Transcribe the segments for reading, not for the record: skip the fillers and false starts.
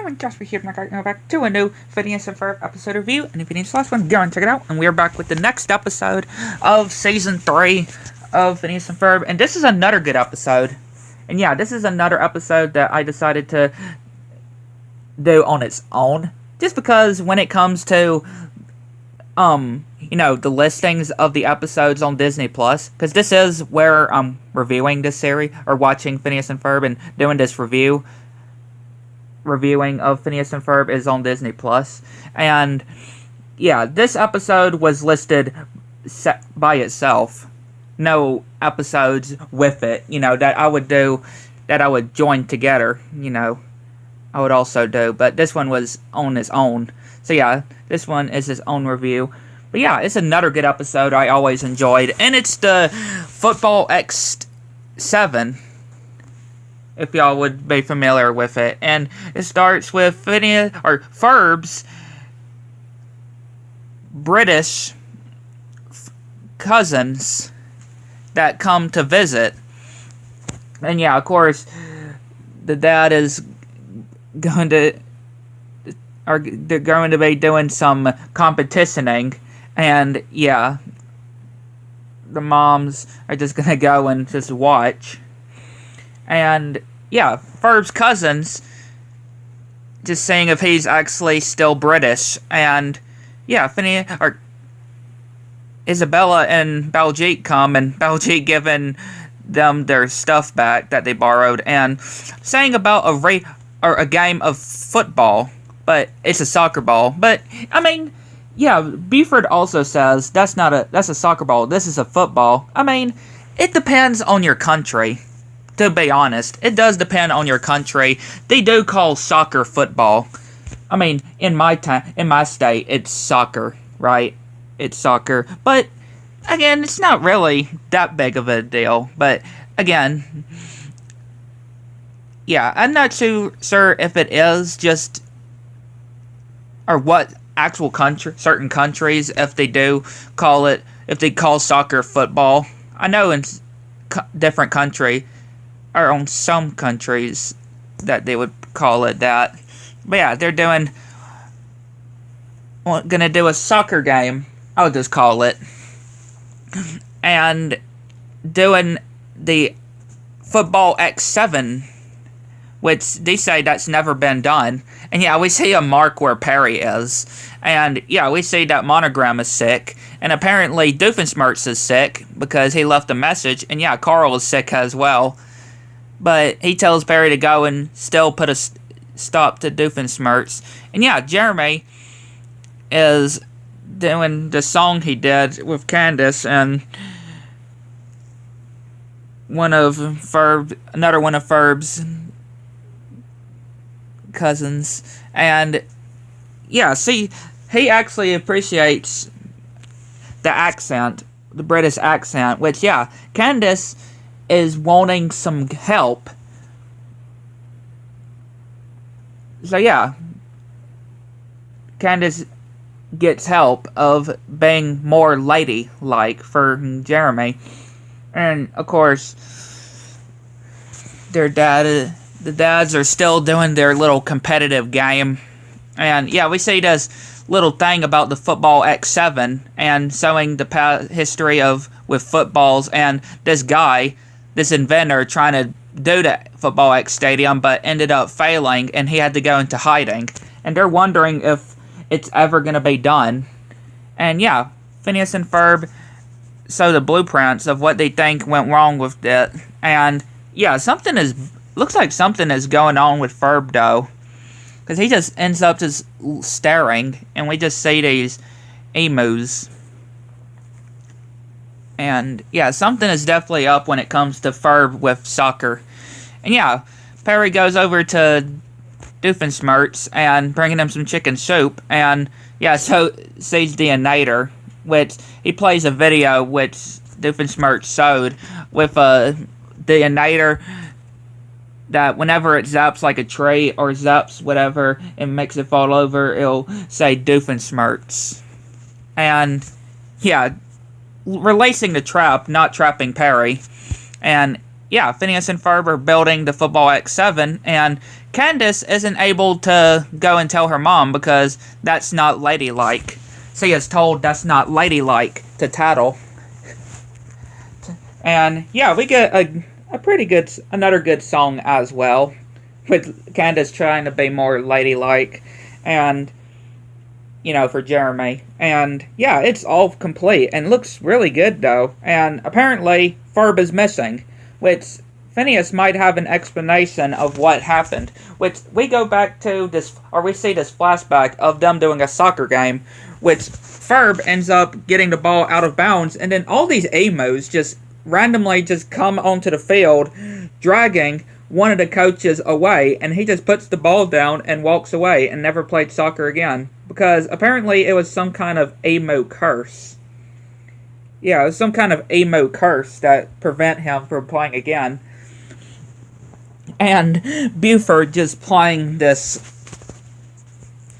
and Jasper here, and we're back to a new Phineas and Ferb episode review. And if you need the last one, go and check it out. And we're back with the next episode of Season 3 of Phineas and Ferb. And this is another good episode. And yeah, this is another episode that I decided to do on its own. Just because when it comes to, the listings of the episodes on Disney Plus, because this is where I'm reviewing this series, or watching Phineas and Ferb and doing this reviewing of Phineas and Ferb is on Disney Plus. And yeah, this episode was listed by itself. No episodes with it, that I would do, that I would join together, I would also do. But this one was on its own. So yeah, this one is its own review. But yeah, it's another good episode I always enjoyed. And it's the Football X7, if y'all would be familiar with it. And it starts with Phineas, or Ferb's British cousins that come to visit. And yeah, of course, the dad is going to, they're going to be doing some competitioning. And yeah, the moms are just going to go and just watch. And yeah, Ferb's cousins just seeing if he's actually still British. And yeah, Phineas, or Isabella and Baljeet come, and Baljeet giving them their stuff back that they borrowed, and saying about a game of football, but it's a soccer ball. But I mean, yeah, Buford also says that's a soccer ball. This is a football. I mean, it depends on your country. To be honest, it does depend on your country. They do call soccer football. I mean, in my state, it's soccer, right? It's soccer. But again, it's not really that big of a deal. But again, yeah, I'm not too sure if it is just, or what actual certain countries, if they do call it, if they call soccer football. I know in different country, or on some countries, that they would call it that. But yeah, they're gonna do a soccer game, I'll just call it, and doing the Football X7, which they say that's never been done. And yeah, we see a mark where Perry is. And yeah, we see that Monogram is sick. And apparently Doofenshmirtz is sick because he left a message. And yeah, Carl is sick as well. But he tells Perry to go and still put a stop to Doofenshmirtz. And yeah, Jeremy is doing the song he did with Candace, and another one of Ferb's cousins. And yeah, see, he actually appreciates the accent, the British accent, which yeah, Candace is wanting some help. So yeah, Candace gets help of being more lady-like for Jeremy. And of course, the dads are still doing their little competitive game. And yeah, we see this little thing about the Football X7 and showing the past history with footballs, and this inventor trying to do the Football X Stadium but ended up failing, and he had to go into hiding. And they're wondering if it's ever going to be done. And yeah, Phineas and Ferb show the blueprints of what they think went wrong with it. And yeah, looks like something is going on with Ferb though, because he just ends up just staring, and we just see these emus. And yeah, something is definitely up when it comes to Ferb with soccer. And yeah, Perry goes over to Doofenshmirtz and bringing him some chicken soup. And yeah, so sees the Inator, which he plays a video which Doofenshmirtz showed with the Inator, that whenever it zaps like a tree or zaps whatever and makes it fall over, it'll say Doofenshmirtz. And yeah, releasing the trap, not trapping Perry. And yeah, Phineas and Ferb are building the football X7, and Candace isn't able to go and tell her mom because that's not ladylike. She is told that's not ladylike to tattle. And yeah, we get a pretty good, another good song as well, with Candace trying to be more ladylike, and for Jeremy. And yeah, it's all complete and looks really good though. And apparently Ferb is missing, which Phineas might have an explanation of what happened. Which we go back to this, or we see this flashback of them doing a soccer game, which Ferb ends up getting the ball out of bounds, and then all these emos just randomly just come onto the field, dragging one of the coaches away, and he just puts the ball down and walks away and never played soccer again. Because apparently it was some kind of emo curse. Yeah, it was some kind of emo curse that prevent him from playing again. And Buford just playing this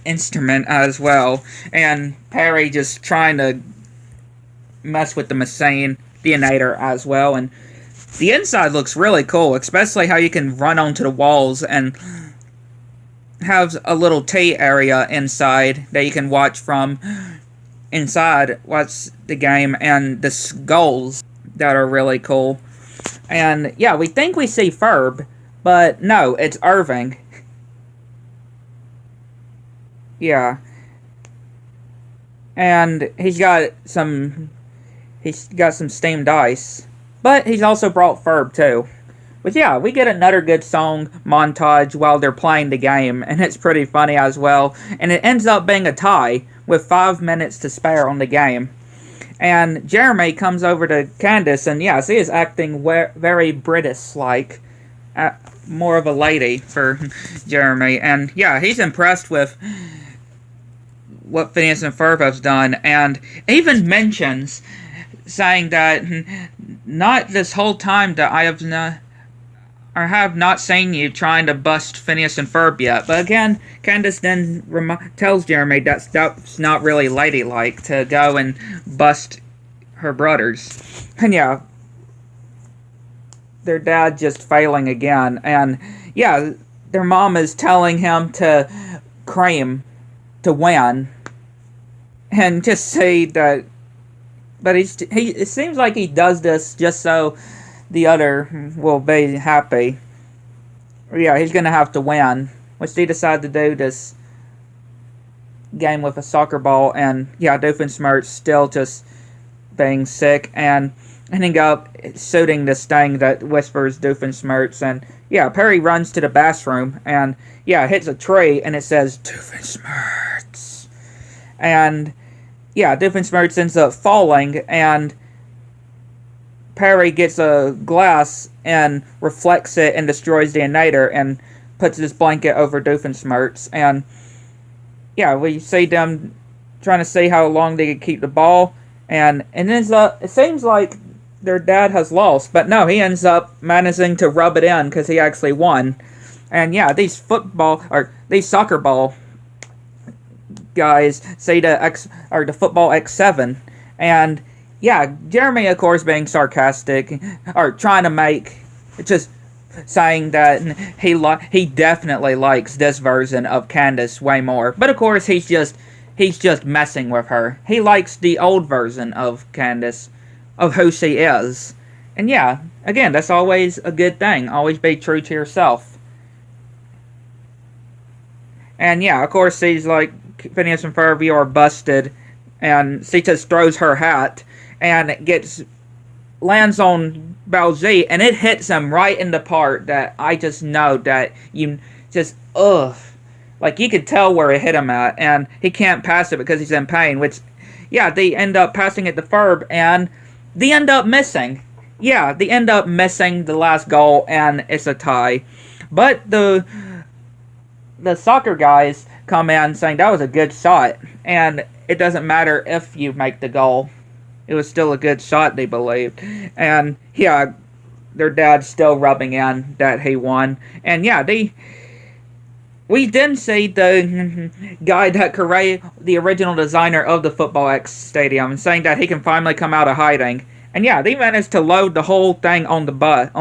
instrument as well, and Perry just trying to mess with the machine, Theanator as well, and the inside looks really cool, especially how you can run onto the walls and have a little tea area inside that you can watch from inside, watch the game, and the skulls that are really cool. And yeah, we think we see Ferb, but no, it's Irving. Yeah. And he's got some steamed ice. But he's also brought Ferb too. But yeah, we get another good song montage while they're playing the game, and it's pretty funny as well. And it ends up being a tie with 5 minutes to spare on the game. And Jeremy comes over to Candace, and yeah, she is acting very British-like. More of a lady for Jeremy. And yeah, he's impressed with what Phineas and Ferb have done, and even mentions, saying that not this whole time that I have not seen you trying to bust Phineas and Ferb yet. But again, Candace then tells Jeremy that's not really ladylike to go and bust her brothers. And yeah, their dad just failing again. And yeah, their mom is telling him to cream to win. And just say that, but it seems like he does this just so the other will be happy. Yeah, he's going to have to win, which they decide to do this game with a soccer ball. And yeah, Doofenshmirtz still just being sick and ending up shooting this thing that whispers Doofenshmirtz. And yeah, Perry runs to the bathroom and yeah, hits a tree and it says Doofenshmirtz. And yeah, Doofenshmirtz ends up falling, and Perry gets a glass and reflects it and destroys the Theanator and puts this blanket over Doofenshmirtz. And yeah, we see them trying to see how long they can keep the ball, and it seems like their dad has lost, but no, he ends up managing to rub it in because he actually won. And yeah, these soccer ball guys say the football X7, and yeah, Jeremy of course being sarcastic or trying to make just saying that he definitely likes this version of Candace way more, but of course he's just messing with her. He likes the old version of Candace, of who she is. And yeah, again, that's always a good thing. Always be true to yourself. And yeah, of course she's like, Phineas and Ferb, you are busted, and she just throws her hat and lands on Baljeet, and it hits him right in the part that I just know that you just like you could tell where it hit him at, and he can't pass it because he's in pain. Which, yeah, they end up passing it to Ferb, and they end up missing. Yeah, they end up missing the last goal, and it's a tie. But the soccer guys come in saying that was a good shot, and it doesn't matter if you make the goal. It was still a good shot, they believed. And yeah, their dad's still rubbing in that he won. And yeah, we didn't see the guy that created the original designer of the Football X Stadium saying that he can finally come out of hiding. And yeah, they managed to load the whole thing on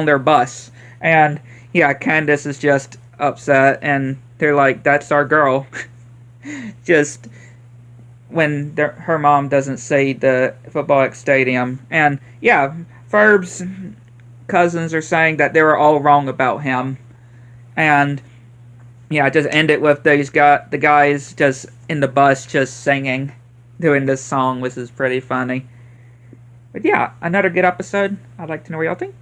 their bus. And yeah, Candace is just upset, and they're like, "That's our girl." Just when her mom doesn't see the football X stadium. And yeah, Ferb's cousins are saying that they were all wrong about him. And yeah, just end it with the guys just in the bus just singing, doing this song, which is pretty funny. But yeah, another good episode. I'd like to know what y'all think.